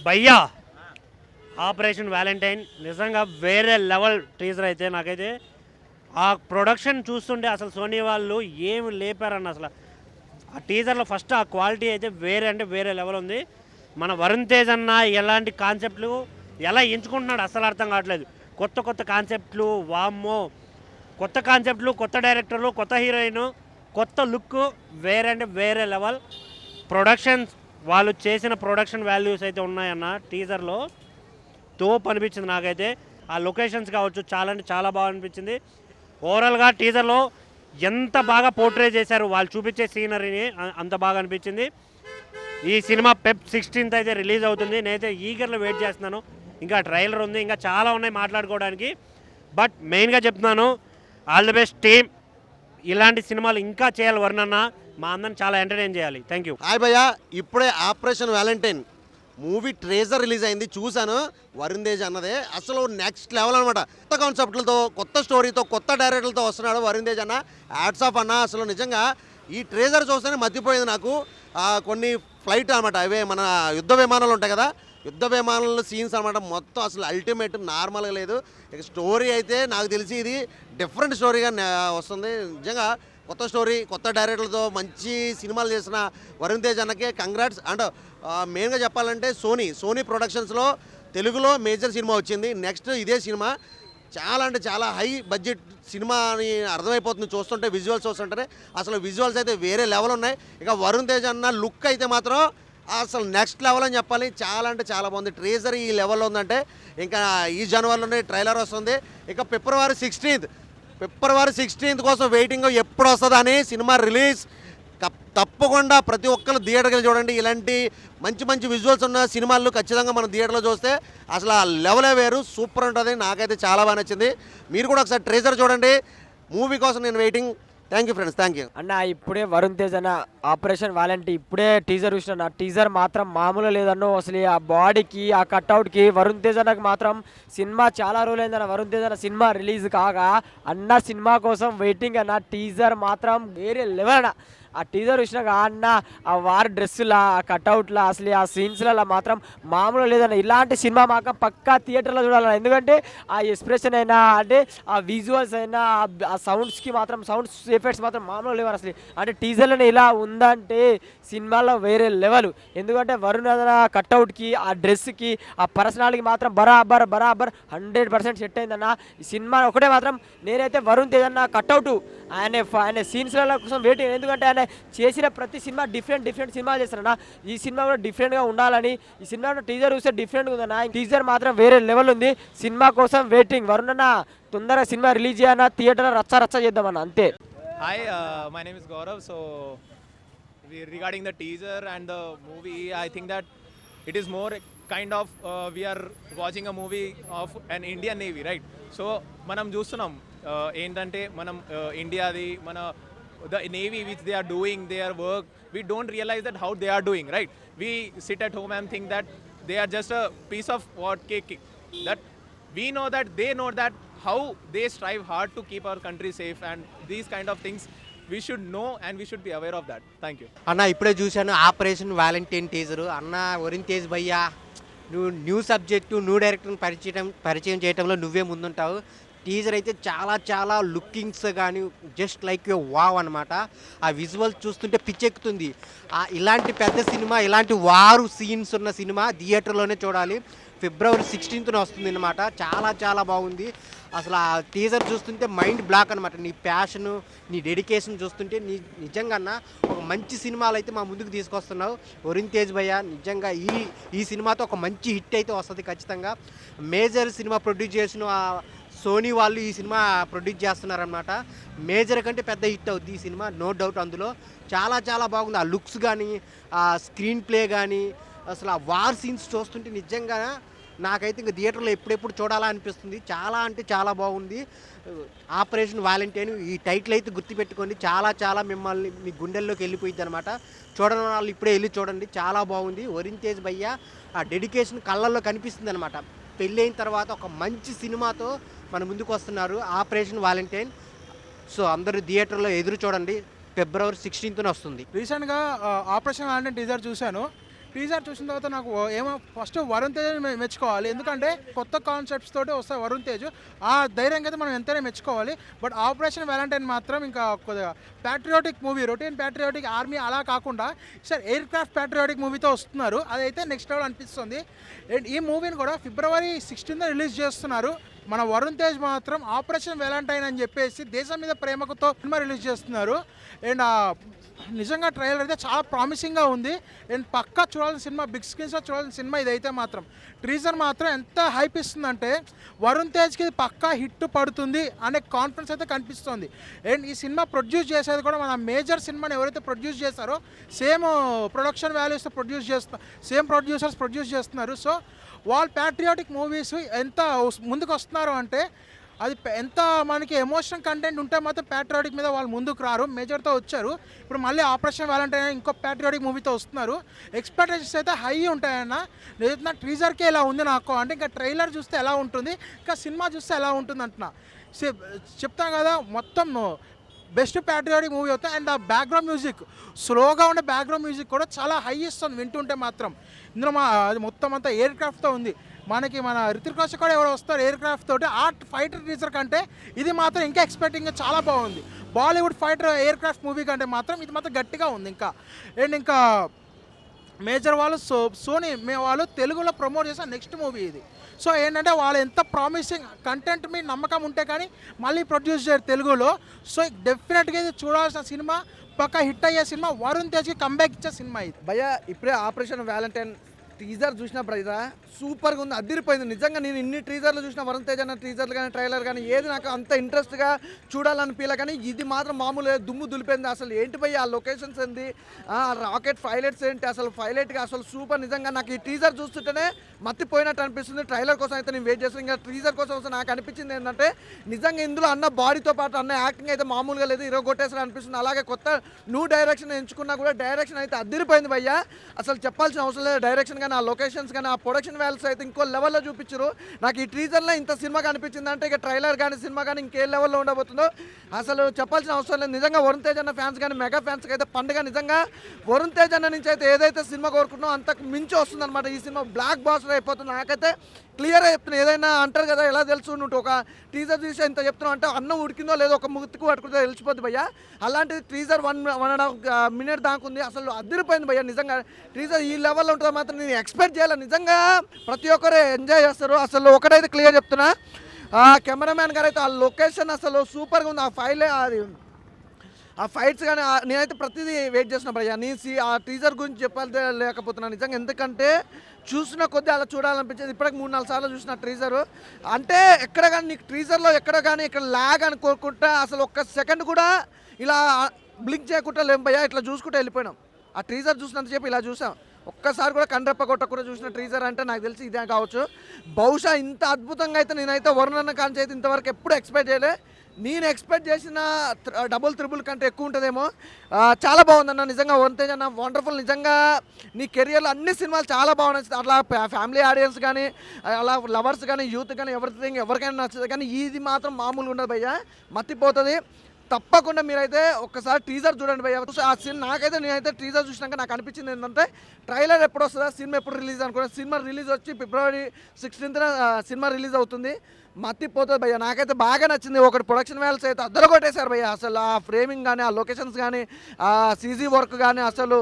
భయ్యా operation Valentine నిజంగా వేరే లెవెల్ టీజర్. అయితే నాకైతే ఆ ప్రొడక్షన్ చూస్తుంటే అసలు సోనీ వాళ్ళు ఏమి లేపారన్న అసలు ఆ టీజర్లో ఫస్ట్ ఆ క్వాలిటీ అయితే వేరే అంటే వేరే లెవెల్ ఉంది. మన వరుణ్ తేజ్ అన్న ఎలాంటి కాన్సెప్ట్లు ఎలా ఎంచుకుంటున్నాడు అసలు అర్థం కావట్లేదు. కొత్త కొత్త కాన్సెప్ట్లు, వామ్మో, కొత్త కాన్సెప్ట్లు, కొత్త డైరెక్టర్లు, కొత్త హీరోయిన్, కొత్త లుక్, వేరే అంటే వేరే లెవెల్ ప్రొడక్షన్స్. వాళ్ళు చేసిన ప్రొడక్షన్ వాల్యూస్ అయితే ఉన్నాయన్న టీజర్లో తోపు అనిపించింది నాకైతే. ఆ లొకేషన్స్ కావచ్చు చాలా అంటే చాలా బాగా అనిపించింది. ఓవరాల్గా టీజర్లో ఎంత బాగా పోర్ట్రే చేశారు వాళ్ళు చూపించే సీనరీని, అంత బాగా అనిపించింది. ఈ సినిమా ఫెబ్ 16th అయితే రిలీజ్ అవుతుంది. నేనైతే ఈగర్లో వెయిట్ చేస్తున్నాను. ఇంకా ట్రైలర్ ఉంది, ఇంకా చాలా ఉన్నాయి మాట్లాడుకోవడానికి. బట్ మెయిన్గా చెప్తున్నాను, ఆల్ ది బెస్ట్ టీమ్. ఇలాంటి సినిమాలు ఇంకా చేయాలి వర్ణన్న, మా అందరిని చాలా ఎంటర్టైన్ చేయాలి. Thank you. హాయ్ భయ్యా, ఇప్పుడే operation Valentine movie treasure release అయింది, చూశాను. వరుణ్ తేజ్ అన్నదే అసలు నెక్స్ట్ లెవెల్ అనమాట. కొత్త కాన్సెప్ట్లతో, కొత్త స్టోరీతో, కొత్త డైరెక్టర్లతో వస్తున్నాడు వరుణ్ తేజ్ అన్న. యాడ్స్ ఆఫ్ అన్న. అసలు నిజంగా ఈ ట్రేజర్ చూస్తేనే మర్చిపోయింది నాకు. కొన్ని ఫ్లైట్ అనమాట, అవే మన యుద్ధ విమానాలు ఉంటాయి కదా, యుద్ధ విమానాల సీన్స్ అనమాట. మొత్తం అసలు అల్టిమేట్, నార్మల్గా లేదు. ఇక స్టోరీ అయితే నాకు తెలిసి ఇది డిఫరెంట్ స్టోరీగా వస్తుంది. నిజంగా కొత్త స్టోరీ, కొత్త డైరెక్టర్లతో మంచి సినిమాలు చేసిన వరుణ్ తేజ్ అన్నకే కంగ్రాట్స్. అండ్ మెయిన్గా చెప్పాలంటే సోనీ ప్రొడక్షన్స్లో తెలుగులో మేజర్ సినిమా వచ్చింది. నెక్స్ట్ ఇదే సినిమా చాలా అంటే చాలా హై బడ్జెట్ సినిమా అని అర్థమైపోతుంది చూస్తుంటే, విజువల్స్ చూస్తుంటే. అసలు విజువల్స్ అయితే వేరే లెవెల్ ఉన్నాయి. ఇక వరుణ్ తేజ్ అన్న లుక్ అయితే మాత్రం అసలు నెక్స్ట్ లెవెల్ అని చెప్పాలి. చాలా అంటే చాలా బాగుంది. ట్రేజర్ ఈ లెవెల్లో ఉందంటే ఇంకా ఈ జనవరిలోనే ట్రైలర్ వస్తుంది. ఇక ఫిబ్రవరి 16th కోసం వెయిటింగ్, ఎప్పుడు వస్తుందని సినిమా రిలీజ్. తప్పకుండా ప్రతి ఒక్కరు థియేటర్కి చూడండి. ఇలాంటి మంచి మంచి విజువల్స్ ఉన్న సినిమాలు ఖచ్చితంగా మనం థియేటర్లో చూస్తే అసలు ఆ లెవెలే వేరు, సూపర్ ఉంటుంది. నాకైతే చాలా బాగా నచ్చింది. మీరు కూడా ఒకసారి ట్రేజర్ చూడండి. మూవీ కోసం నేను waiting. Thank you friends, thank you అన్న. ఇప్పుడే వరుణ్ తేజ్ అన్న ఆపరేషన్ వ్యాలంటీ ఇప్పుడే టీజర్ చూసిన. టీజర్ మాత్రం మామూలు లేదన్నో. అసలు ఆ బాడీకి, ఆ కట్అవుట్కి వరుణ్ తేజ్ అన్నకు మాత్రం సినిమా చాలా రోజులైందన్న. వరుణ్ తేజ్ అన్న సినిమా రిలీజ్ కాగా అన్న సినిమా కోసం వెయిటింగ్ అన్న. టీజర్ మాత్రం వేరే లెవెల్ అన్న. ఆ టీజర్ చూసినాక అన్న ఆ వార్ డ్రెస్సులా, ఆ కట్అవుట్లా, అసలు ఆ సీన్స్లలో మాత్రం మామూలు లేదన్న. ఇలాంటి సినిమా మాత్రం పక్కా థియేటర్లో చూడాలన్న. ఎందుకంటే ఆ ఎక్స్ప్రెషన్ అయినా, అంటే ఆ విజువల్స్ అయినా, ఆ సౌండ్స్కి మాత్రం, సౌండ్స్ ఎఫెక్ట్స్ మాత్రం మామూలు లేవు అసలు. అంటే టీజర్లోనే ఇలా ఉందంటే సినిమాలో వేరే లెవెల్. ఎందుకంటే వరుణ్ అన్న కట్అవుట్కి, ఆ డ్రెస్కి, ఆ పర్సనాలిటీకి మాత్రం బరాబర్ 100% సెట్ అయిందన్న. ఈ సినిమా ఒకటే మాత్రం నేనైతే వరుణ్ తేజ్ అన్న కట్అవుట్, ఆయన సీన్స్ల కోసం వెయిటింగ్. ఎందుకంటే ఆయన చేసిన ప్రతి సినిమా డిఫరెంట్ సినిమాలు చేస్తారన్న. ఈ సినిమా కూడా డిఫరెంట్గా ఉండాలని, ఈ సినిమా టీజర్ చూస్తే డిఫరెంట్గా ఉందన్న. టీజర్ మాత్రం వేరే లెవెల్ ఉంది. సినిమా కోసం వెయిటింగ్. వరుణ్ అన్న తొందరగా సినిమా రిలీజ్ చేయన్న, థియేటర్లో రచ్చ చేద్దామన్న, అంతే. Hi, my name is Gaurav. So, regarding the teaser and the movie, I think that it is more kind of we are watching a movie of an Indian Navy, right? So, manam చూస్తున్నాం ఏంటంటే మనం ఇండియాది మన the Navy which they are doing their work, we don't realize that how they are doing, right? We sit at home and think that they are just a piece of what cake, that we know that they know that how they strive hard to keep our country safe, and these kind of things we should know and we should be aware of that. Thank you. అన్న ఇప్పుడే చూశాను operation Valentine teaser. అన్న వరుణ్ తేజ్ భయ్యా, నువ్వు new subject, new డైరెక్టర్ని పరిచయం చేయడంలో నువ్వే ముందుంటావు. టీజర్ అయితే చాలా లుకింగ్స్ కానీ జస్ట్ లైక్ వావ్ అనమాట. ఆ విజువల్స్ చూస్తుంటే పిచ్చెక్కుతుంది. ఇలాంటి పెద్ద సినిమా, ఇలాంటి వారు సీన్స్ ఉన్న సినిమా థియేటర్లోనే చూడాలి. ఫిబ్రవరి 16th వస్తుంది అనమాట. చాలా బాగుంది. అసలు ఆ టీజర్ చూస్తుంటే మైండ్ బ్లాక్ అనమాట. నీ ప్యాషను, నీ డెడికేషన్ చూస్తుంటే నిజంగా అన్న ఒక మంచి సినిమాలు అయితే మా ముందుకు తీసుకొస్తున్నావు వరుణ్ తేజ్ భయ్య. నిజంగా ఈ సినిమాతో ఒక మంచి హిట్ అయితే వస్తుంది ఖచ్చితంగా. మేజర్ సినిమా ప్రొడ్యూస్ చేసిన సోనీ వాళ్ళు ఈ సినిమా ప్రొడ్యూస్ చేస్తున్నారనమాట. మేజర్ కంటే పెద్ద హిట్ అవుద్ది ఈ సినిమా, నో డౌట్. అందులో చాలా బాగుంది. ఆ లుక్స్ కానీ, ఆ స్క్రీన్ ప్లే కానీ, అసలు ఆ వార్ సీన్స్ చూస్తుంటే నిజంగా నాకైతే ఇంకా థియేటర్లో ఎప్పుడెప్పుడు చూడాలా అనిపిస్తుంది. చాలా అంటే చాలా బాగుంది. ఆపరేషన్ వ్యాలంటైన్ ఈ టైటిల్ అయితే గుర్తుపెట్టుకోండి. చాలా మిమ్మల్ని మీ గుండెల్లోకి వెళ్ళిపోయింది అనమాట. చూడని వాళ్ళు ఇప్పుడే వెళ్ళి చూడండి, చాలా బాగుంది. వరుణ్ తేజ్ భయ్య ఆ డెడికేషన్ కళ్ళల్లో కనిపిస్తుంది అనమాట. పెళ్ళైన తర్వాత ఒక మంచి సినిమాతో మన ముందుకు వస్తున్నారు ఆపరేషన్ వ్యాలంటైన్. సో అందరూ థియేటర్లో ఎదురు చూడండి. ఫిబ్రవరి 16th వస్తుంది. రీసెంట్గా ఆపరేషన్ వ్యాలంటైన్ టీజర్ చూశాను. టీజర్ చూసిన తర్వాత నాకు ఏమో ఫస్ట్ వరుణ్ తేజ్ మెచ్చుకోవాలి, ఎందుకంటే కొత్త కాన్సెప్ట్స్ తోటి వస్తాయి వరుణ్ తేజ్. ఆ ధైర్యం అయితే మనం ఎంతైనా మెచ్చుకోవాలి. బట్ ఆపరేషన్ వ్యాలంటైన్ మాత్రం ఇంకా కొద్దిగా patriotic movie, routine patriotic army అలా కాకుండా సార్ ఎయిర్ క్రాఫ్ట్ ప్యాట్రియాటిక్ మూవీతో వస్తున్నారు. అదైతే నెక్స్ట్ లెవెల్ అనిపిస్తుంది. అండ్ ఈ మూవీని కూడా February 16th రిలీజ్ చేస్తున్నారు. మన వరుణ్ తేజ్ మాత్రం ఆపరేషన్ వ్యాలంటైన్ అని చెప్పేసి దేశం మీద ప్రేమతో సినిమా రిలీజ్ చేస్తున్నారు. అండ్ నిజంగా ట్రైలర్ అయితే చాలా ప్రామిసింగ్గా ఉంది. అండ్ పక్కా చూడాల్సిన సినిమా, బిగ్ స్క్రీన్స్లో చూడాల్సిన సినిమా ఇదైతే మాత్రం. టీజర్ మాత్రం ఎంత హైప్ ఇస్తుందంటే వరుణ్ తేజ్కి ఇది పక్కా హిట్ పడుతుంది అనే కాన్ఫిడెన్స్ అయితే కనిపిస్తుంది. అండ్ ఈ సినిమా ప్రొడ్యూస్ చేసేది కూడా మన మేజర్ సినిమాని ఎవరైతే ప్రొడ్యూస్ చేస్తారో సేమ్ ప్రొడక్షన్ వాల్యూస్తో సేమ్ ప్రొడ్యూసర్స్ ప్రొడ్యూస్ చేస్తున్నారు. సో వాళ్ళు ప్యాట్రియాటిక్ మూవీస్ ఎంత ముందుకు వస్తున్నారు అంటే అది ఎంత మనకి ఎమోషనల్ కంటెంట్ ఉంటే మాత్రం ప్యాట్రియాటిక్ మీద వాళ్ళు ముందుకు రారు. మేజర్తో వచ్చారు, ఇప్పుడు మళ్ళీ ఆపరేషన్ వ్యాలంటైన్ ఇంకో ప్యాట్రియాటిక్ మూవీతో వస్తున్నారు. ఎక్స్పెక్టేషన్స్ అయితే హై ఉంటాయన్న. నేను టీజర్కే ఇలా ఉంది నాకు అంటే ఇంకా ట్రైలర్ చూస్తే ఎలా ఉంటుంది, ఇంకా సినిమా చూస్తే ఎలా ఉంటుంది అంటున్నా. చెప్తాను కదా, మొత్తం బెస్ట్ ప్యాట్రియాటిక్ మూవీ అవుతుంది. అండ్ ఆ బ్యాక్గ్రౌండ్ మ్యూజిక్, స్లోగా ఉండే బ్యాక్గ్రౌండ్ మ్యూజిక్ కూడా చాలా హై ఇస్తుంది వింటుంటే మాత్రం. ఇందులో అది మొత్తం అంతా ఎయిర్ క్రాఫ్ట్తో ఉంది. మన రితిక్ రోషన్ కూడా ఎవరో వస్తారు ఎయిర్ క్రాఫ్ట్ తోటి. ఆ ఫైటర్ టీజర్ కంటే ఇది మాత్రం ఇంకా ఎక్స్పెక్టింగ్ చాలా బాగుంది. Bollywood fighter air craft movie కంటే మాత్రం ఇది మాత్రం గట్టిగా ఉంది ఇంకా. అండ్ ఇంకా మేజర్ వాళ్ళు సోనీ వాళ్ళు తెలుగులో ప్రమోట్ చేసిన నెక్స్ట్ మూవీ ఇది. సో ఏంటంటే వాళ్ళు ఎంత ప్రామిసింగ్ కంటెంట్ మీద నమ్మకం ఉంటే కానీ మళ్ళీ ప్రొడ్యూస్ చేయరు తెలుగులో. సో డెఫినెట్గా ఇది చూడాల్సిన సినిమా, పక్కా హిట్ అయ్యే సినిమా, వరుణ్ తేజ్కి కంబ్యాక్ ఇచ్చే సినిమా ఇది. భయ్య ఇప్పుడే ఆపరేషన్ వ్యాలంటైన్ టీజర్ చూసినప్పుడు అయితే సూపర్గా ఉంది, అదిరిపోయింది నిజంగా. నేను ఇన్ని టీజర్లు చూసిన వరుణ్ తేజ్ అన్న టీజర్లు కానీ ట్రైలర్ కానీ ఏది నాకు అంత ఇంట్రెస్ట్గా చూడాలనిపించలే. కానీ ఇది మాత్రం మామూలుగా దుమ్ము దులిపోయింది. అసలు ఏంటి భయ్య ఆ లొకేషన్స్ ఏంటి, రాకెట్ పైలట్స్ ఏంటి, అసలు పైలట్గా అసలు సూపర్. నిజంగా నాకు ఈ టీజర్ చూస్తుంటేనే మత్తిపోయినట్టు అనిపిస్తుంది. ట్రైలర్ కోసం అయితే నేను వెయిట్ చేస్తాను. ఇంకా టీజర్ కోసం వస్తే నాకు అనిపించింది ఏంటంటే నిజంగా ఇందులో అన్న బాడీతో పాటు అన్న యాక్టింగ్ అయితే మామూలుగా లేదు, ఈరోజు కొట్టేసారి అనిపిస్తుంది. అలాగే కొత్త న్యూ డైరెక్షన్ ఎంచుకున్నా కూడా డైరెక్షన్ అయితే అదిరిపోయింది భయ్య. అసలు చెప్పాల్సిన అవసరం లేదు. డైరెక్షన్ కానీ ఆ లొకేషన్స్ కానీ ఆ ప్రొడక్షన్ వాల్యూస్ అయితే ఇంకో లెవెల్లో చూపించారు. నాకు ఈ టీజర్లో ఇంత సినిమా కనిపించింది అంటే ఇక ట్రైలర్ కానీ సినిమా కానీ ఇంకే లెవెల్లో ఉండబోతుందో అసలు చెప్పాల్సిన అవసరం లేదు. నిజంగా వరుణ్ తేజ్ అన్న ఫ్యాన్స్ కానీ మెగా ఫ్యాన్స్కి అయితే పండుగ. నిజంగా వరుణ్ తేజ్ అన్న నుంచి అయితే ఏదైతే సినిమా కోరుకుంటున్నామో అంతకు మించి వస్తుంది అనమాట. ఈ సినిమా బ్లాక్ బాస్టర్ అయిపోతుంది. నాకైతే క్లియర్గా చెప్తున్నా. ఏదైనా అంటారు కదా ఎలా తెలుసు నువ్వు ఒక టీజర్ చూసి ఎంత చెప్తున్నావు అంటే అన్నం ఉడికిందో లేదో ఒక ముత్తుకు పట్టుకుంటే తెలిసిపోద్ది భయ్య. అలాంటిది టీజర్ 1.5 minute దాకా ఉంది. అసలు అదిరిపోయింది భయ్య. నిజంగా టీజర్ ఈ లెవెల్లో ఉంటుందో మాత్రం నేను ఎక్స్పెక్ట్ చేయాలి. నిజంగా ప్రతి ఒక్కరు ఎంజాయ్ చేస్తారు. అసలు ఒకటైతే క్లియర్ చెప్తున్నా, కెమెరామ్యాన్ గారు అయితే ఆ లొకేషన్ అసలు సూపర్గా ఉంది. ఆ ఫైట్స్ కానీ నేనైతే ప్రతిదీ వెయిట్ చేస్తున్నా భయ్య. ఆ టీజర్ గురించి చెప్పాలి లేకపోతున్నాను నిజంగా. ఎందుకంటే చూసిన కొద్దీ అలా చూడాలనిపించేది. ఇప్పటికి 3-4 సార్లు చూసిన టీజరు. అంటే ఎక్కడ కానీ నీకు టీజర్లో ఎక్కడ కానీ ఇక్కడ ల్యాగ్ అని కోరుకుంటా అసలు ఒక్క సెకండ్ కూడా ఇలా బ్లింక్ చేయకుండా లేం భయ్య. ఇట్లా చూసుకుంటూ వెళ్ళిపోయినాం. ఆ టీజర్ చూసినంతసేపు ఇలా చూసాం. ఒక్కసారి కూడా కండ్రెప్ప కొట్టకుండా చూసిన టీజర్ అంటే నాకు తెలిసి ఇదే కావచ్చు. బహుశా ఇంత అద్భుతంగా అయితే నేనైతే వరుణ్ అన్న కాంచి అయితే ఇంతవరకు ఎప్పుడు ఎక్స్పెక్ట్ చేయలే. నేను ఎక్స్పెక్ట్ చేసిన 3 కంటే ఎక్కువ ఉంటుందేమో. చాలా బాగుందన్న నిజంగా. వరుణ్ తేజ్ అన్న వండర్ఫుల్. నిజంగా నీ కెరియర్లో అన్ని సినిమాలు చాలా బాగున్నాయి. అట్లా ఫ్యామిలీ ఆడియన్స్ కానీ అలా లవర్స్ కానీ యూత్ కానీ ఎవరికైనా నచ్చుతుంది. కానీ ఇది మాత్రం మామూలుగా ఉండదు భయ్య, మత్తిపోతుంది. తప్పకుండా మీరైతే ఒక్కసారి టీజర్ చూడండి భయ్య. ఆ సీన్ నాకైతే నేనైతే టీజర్ చూసినాక నాకు అనిపించింది ఏంటంటే ట్రైలర్ ఎప్పుడు వస్తుందా, సినిమా ఎప్పుడు రిలీజ్ అనుకున్నా. సినిమా రిలీజ్ వచ్చి February 16th సినిమా రిలీజ్ అవుతుంది. మత్తిపోతుంది భయ్య. నాకైతే బాగా నచ్చింది. ఒకటి ప్రొడక్షన్ వాల్యూస్ అయితే అద్దరు కొట్టేశారు భయ్య. అసలు ఆ ఫ్రేమింగ్ కానీ ఆ లొకేషన్స్ కానీ ఆ సీజీ వర్క్ కానీ అసలు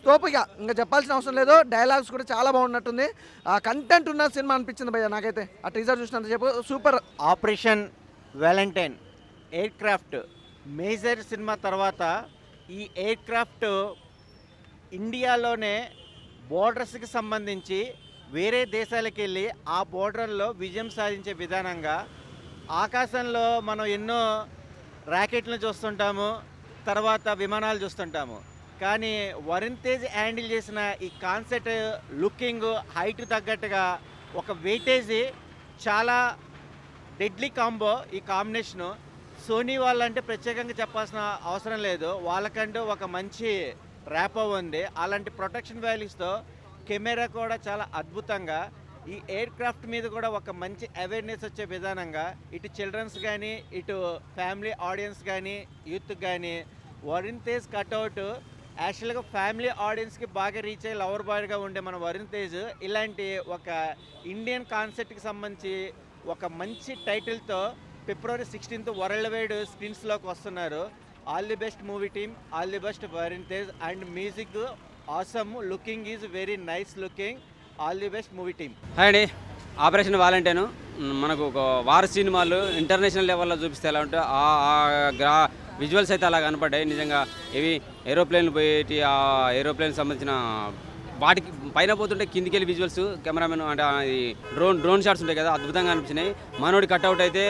తోపుగా ఇంకా చెప్పాల్సిన అవసరం లేదు. డైలాగ్స్ కూడా చాలా బాగున్నట్టుంది. ఆ కంటెంట్ ఉన్న సినిమా అనిపించింది భయ్య నాకైతే ఆ టీజర్ చూసినంత చెప్పు super. Operation Valentine air craft major cinema తర్వాత ఈ ఎయిర్ క్రాఫ్ట్ ఇండియాలోనే బోర్డర్స్కి సంబంధించి వేరే దేశాలకు వెళ్ళి ఆ బోర్డర్లో విజయం సాధించే విధానంగా ఆకాశంలో మనం ఎన్నో ర్యాకెట్లను చూస్తుంటాము, తర్వాత విమానాలు చూస్తుంటాము. కానీ వరుణ్ తేజ్ హ్యాండిల్ చేసిన ఈ కాన్సెప్ట్ లుకింగ్ హైట్ తగ్గట్టుగా ఒక వెయిటేజీ చాలా డెడ్లీ కాంబో. ఈ కాంబినేషను సోనీ వాళ్ళంటే ప్రత్యేకంగా చెప్పాల్సిన అవసరం లేదు. వాళ్ళకంటూ ఒక మంచి ర్యాపో ఉంది. అలాంటి ప్రొటెక్షన్ వాల్యూస్తో కెమెరా కూడా చాలా అద్భుతంగా ఈ ఎయిర్ క్రాఫ్ట్ మీద కూడా ఒక మంచి అవేర్నెస్ వచ్చే విధానంగా ఇటు చిల్డ్రన్స్ కానీ ఇటు ఫ్యామిలీ ఆడియన్స్ కానీ యూత్ కానీ వరుణ్ తేజ్ కట్అవుట్ యాక్చువల్గా ఫ్యామిలీ ఆడియన్స్కి బాగా రీచ్ అయ్యే లవర్ బాయ్గా ఉండే మన వరుణ్ తేజ్ ఇలాంటి ఒక ఇండియన్ కాన్సెప్ట్కి సంబంధించి ఒక మంచి టైటిల్తో February 16th వరల్డ్ వైడ్ స్క్రీన్స్లోకి వస్తున్నారు. All the best movie team, all the best Varun Tej. And music awesome, looking is very nice looking. All the best movie team. Hi అండి. ఆపరేషన్ వాలంటైన్ మనకు ఒక వార్ సినిమాలు ఇంటర్నేషనల్ లెవెల్లో చూపిస్తే ఎలా ఉంటే ఆ విజువల్స్ అయితే అలా కనపడ్డాయి. నిజంగా ఇవి ఏరోప్లేన్లు పోయేటి, ఆ ఏరోప్లేన్ సంబంధించిన వాటికి పైన పోతుంటే కిందికి వెళ్ళి విజువల్స్ కెమెరామెన్ అంటే డ్రోన్ షాట్స్ ఉంటాయి కదా, అద్భుతంగా అనిపించినాయి. మనోడి కట్అవుట్ అయితే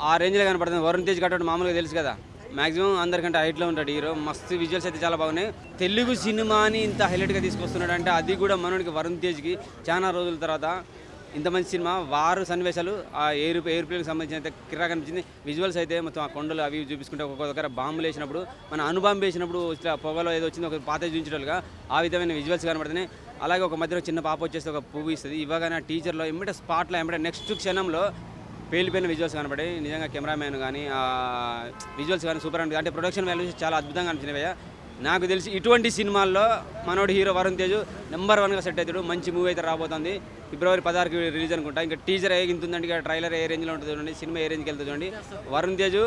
ఆ రేంజ్లో కనపడుతుంది. వరుణ్ తేజ్ కట్అవుట్ మామూలుగా తెలుసు కదా, మ్యాక్సిమం అందరికంటే హైట్లో ఉంటాడు హీరో. మస్తు విజువల్స్ అయితే చాలా బాగున్నాయి. తెలుగు సినిమాని ఇంత హైలైట్గా తీసుకొస్తున్నాడు అంటే అది కూడా మనోడికి వరుణ్ తేజ్కి చాలా రోజుల తర్వాత ఇంత మంచి సినిమా. వారు సన్నివేశాలు ఆ ఎయిర్ప్లేన్కి సంబంధించిన అయితే కిరాక్ అనిపించింది. విజువల్స్ అయితే మొత్తం ఆ కొండలు అవి చూపించుకుంటే ఒక్కొక్క దగ్గర బాంబులు వేసినప్పుడు, మన అణుబాంబు వేసినప్పుడు ఇట్లా పొగలో ఏదో వచ్చింది ఒక పాత చూపించేటోళ్ళుగా ఆ విధమైన విజువల్స్ కనబడుతున్నాయి. అలాగే ఒక మధ్యలో చిన్న పాప వచ్చేసి ఒక పువ్వు ఇస్తుంది. ఇవ్వగానే ఆ టీచర్లో ఎమ్మటే స్పాట్లో ఎమ్మటే నెక్స్ట్ క్షణంలో పేలిపోయిన విజువల్స్ కనబడాయి. నిజంగా కెమెరామ్యాన్ కానీ విజువల్స్ కానీ సూపర్ అనిపించింది. అంటే ప్రొడక్షన్ వాల్యూస్ చాలా అద్భుతంగా అనిపించినవి. నాకు తెలిసి ఇటువంటి సినిమాల్లో మనోడు హీరో వరుణ్ తేజ్ నెంబర్ 1గా సెట్ అవుతాడు. మంచి మూవీ అయితే రాబోతుంది. February 16కి రిలీజ్ అనుకుంటా. ఇంకా టీజర్ ఏగింతుందండి, ఇక ట్రైలర్ ఏ రేంజ్లో ఉంటుంది చూడండి, సినిమా ఏ రేంజ్కి వెళ్తుంది చూడండి. వరుణ్ తేజ్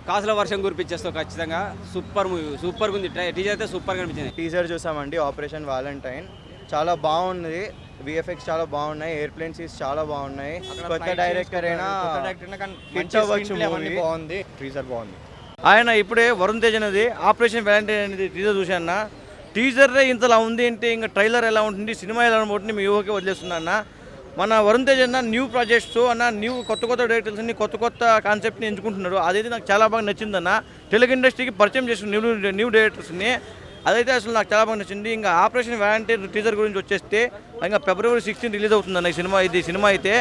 కాసుల వర్షం కురిపించేస్తావు ఖచ్చితంగా. సూపర్ మూవీ, సూపర్గా ఉంది. టీజర్ అయితే సూపర్గా అనిపించింది. టీజర్ చూసామండి ఆపరేషన్ వాలంటైన్, చాలా బాగుంది. విఎఫ్ఎక్స్ చాలా బాగున్నాయి, ఎయిర్ప్లేన్ సీన్స్ చాలా బాగున్నాయి. కొత్త డైరెక్టర్ అయినా హిట్ అవ్వచ్చు మూవీ. బాగుంది, టీజర్ బాగుంది. ఆయన ఇప్పుడే వరుణ్ తేజ్ అనేది ఆపరేషన్ వ్యాలంటైన్ అనేది టీజర్ చూశాను. టీజర్రే ఇంతలా ఉంది అంటే ఇంకా ట్రైలర్ ఎలా ఉంటుంది, సినిమా ఎలా ఉంటుంది మీ ఊహకే వదిలేస్తున్నా అన్న. మన వరుణ్ తేజ్ అన్న న్యూ ప్రాజెక్ట్స్ అన్న, కొత్త డైరెక్టర్స్ని కొత్త కాన్సెప్ట్ని ఎంచుకుంటున్నారు. అదైతే నాకు చాలా బాగా నచ్చిందన్న. తెలుగు ఇండస్ట్రీకి పరిచయం చేసిన న్యూ డైరెక్టర్స్ని, అదైతే అసలు నాకు చాలా బాగా నచ్చింది. ఇంకా ఆపరేషన్ వ్యాలంటైన్ టీజర్ గురించి వచ్చేస్తే ఇంకా February 16 రిలీజ్ అవుతుందన్న ఈ సినిమా అయితే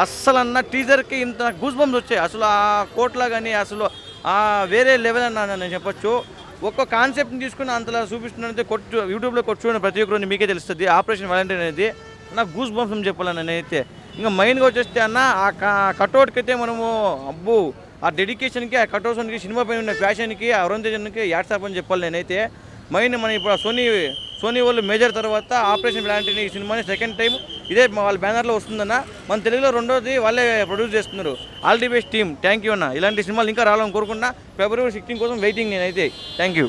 అస్సలు అన్న టీజర్కి ఇంత గూస్ బంప్స్ వచ్చాయి. అసలు ఆ కోట్లా కానీ అసలు వేరే లెవెల్ అన్న నేను చెప్పొచ్చు. ఒక్క కాన్సెప్ట్ని తీసుకుని అంతలా చూపిస్తున్నది యూట్యూబ్లో చూడండి ప్రతి ఒక్కరు, మీకే తెలుస్తుంది. ఆపరేషన్ వాలంటైన్ అనేది నాకు గూస్ బంప్స్ అని చెప్పాలి నేనైతే. ఇంకా మెయిన్గా వచ్చేస్తే అన్న ఆ కట్అవుట్కి అయితే మనము అబ్బు ఆ డెడికేషన్కి, ఆ కట్అవుట్స్కి, సినిమా పైన ఉన్న ఫ్యాషన్కి, వరుణ్ తేజ్కి యాడ్సాప్ అని చెప్పాలి నేనైతే. మెయిన్ మన ఇప్పుడు సోనీ వాళ్ళు మేజర్ తర్వాత ఆపరేషన్ వాలంటైన్ ఈ సినిమాని సెకండ్ టైం ఇదే వాళ్ళ బ్యానర్లో వస్తుందన్న. మన తెలుగులో రెండోది వాళ్ళే ప్రొడ్యూస్ చేస్తున్నారు. All the best team, thank you అన్న. ఇలాంటి సినిమాలు ఇంకా రావాలని కోరుకున్నా. February 16 కోసం వెయిటింగ్ నేనైతే. Thank you.